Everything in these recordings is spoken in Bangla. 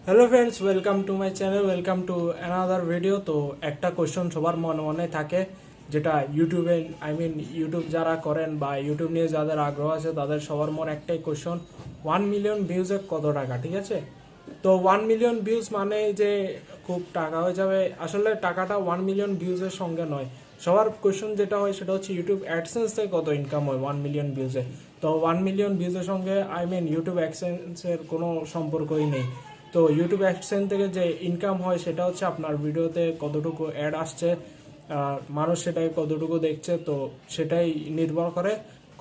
Hello friends, welcome to my channel, welcome to another video. তো একটা কোয়েশ্চন সবার মনে মনে থাকে, যেটা ইউটিউবে ইউটিউব যারা করেন বা ইউটিউব নিয়ে যাদের আগ্রহ আছে তাদের সবার মনে একটাই কোয়েশ্চন, 1 মিলিয়ন ভিউজে কত টাকা? ঠিক আছে, তো 1 মিলিয়ন ভিউজ মানে যে খুব টাকা হয়ে যাবে, আসলে টাকাটা 1 মিলিয়ন ভিউজের সঙ্গে নয়। সবার কোয়েশ্চন যেটা হয় সেটা হচ্ছে ইউটিউব অ্যাডসেন্স থেকে কত ইনকাম হয় 1 মিলিয়ন ভিউজে। তো 1 মিলিয়ন ভিউজের সঙ্গে ইউটিউব অ্যাডসেন্সের কোনো সম্পর্কই নেই। তো ইউটিউব অ্যাডসেন্স থেকে যে ইনকাম হয় সেটা হচ্ছে আপনার ভিডিওতে কতটুকু অ্যাড আসছে, মানুষ সেটাকে কতটুকু দেখছে, তো সেটাই নির্ভর করে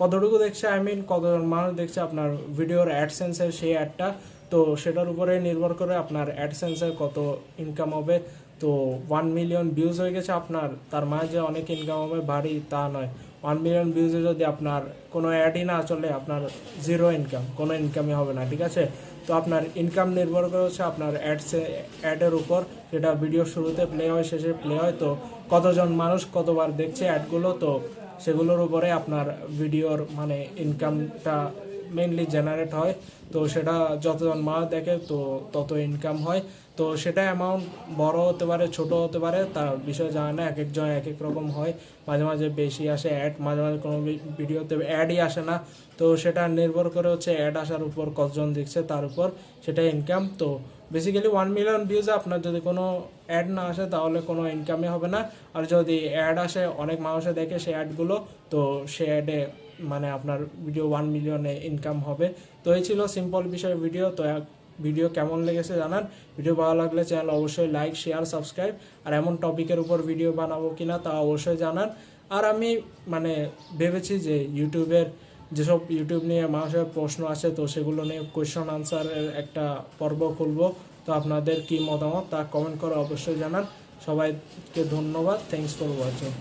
কতটুকু দেখছে, কতজন মানুষ দেখছে আপনার ভিডিওর অ্যাডসেন্সের সেই অ্যাডটা। তো সেটার উপরে নির্ভর করে আপনার অ্যাডসেন্সের কত ইনকাম হবে। তো 1 মিলিয়ন ভিউজ হয়ে গেছে আপনার, তার মানে যে অনেক ইনকাম হবে ভারী তা নয়। 1 মিলিয়ন ভিউজে যদি আপনার কোনো অ্যাডই না চলে, আপনার জিরো ইনকাম, কোনো ইনকামই হবে না। ঠিক আছে, তো আপনার ইনকাম নির্ভর করে হচ্ছে আপনার অ্যাডের উপর, যেটা ভিডিও শুরুতে প্লে হয়, শেষে প্লে হয়। তো কতজন মানুষ কতবার দেখছে অ্যাডগুলো, তো সেগুলোর উপরে আপনার ভিডিওর ইনকামটা মেইনলি জেনারেট হয়। তো সেটা যতজন মানুষ দেখে তো তত ইনকাম হয়। তো সেটা অ্যামাউন্ট বড় হতে পারে, ছোট হতে পারে, তার বিষয়ে জানা না, এক একজন এক এক রকম হয়। মাঝে মাঝে বেশি আসে অ্যাড, মাঝে মাঝে কোনো ভিডিওতে অ্যাডই আসে না। তো সেটা নির্ভর করে হচ্ছে অ্যাড আসার উপর, কতজন দেখছে তার উপর সেটা ইনকাম। তো বেসিক্যালি 1 মিলিয়ন ভিউজে আপনার যদি কোনো অ্যাড না আসে তাহলে কোনো ইনকামই হবে না। আর যদি অ্যাড আসে, অনেক মানুষে দেখে সেই অ্যাডগুলো, তো সে অ্যাডে আপনার ভিডিও 1 মিলিয়নে ইনকাম হবে। তো এই ছিল সিম্পল বিষয় ভিডিও। তো ভিডিও কেমন লেগেছে জানান। ভিডিও ভালো লাগলে চ্যানেল অবশ্যই লাইক, শেয়ার, সাবস্ক্রাইব। আর এমন টপিকের উপর ভিডিও বানাবো কিনা তা অবশ্যই জানান। আর আমি ভেবেছি যে যেসব ইউটিউব নিয়ে মানুষের প্রশ্ন আছে, তো সেগুলো নিয়ে কোয়েশ্চন আনসারের একটা পর্ব খুলবো। তো আপনাদের কি মতামত তা কমেন্ট করে অবশ্যই জানান। সবাইকে ধন্যবাদ, থ্যাংকস ফর ওয়াচিং।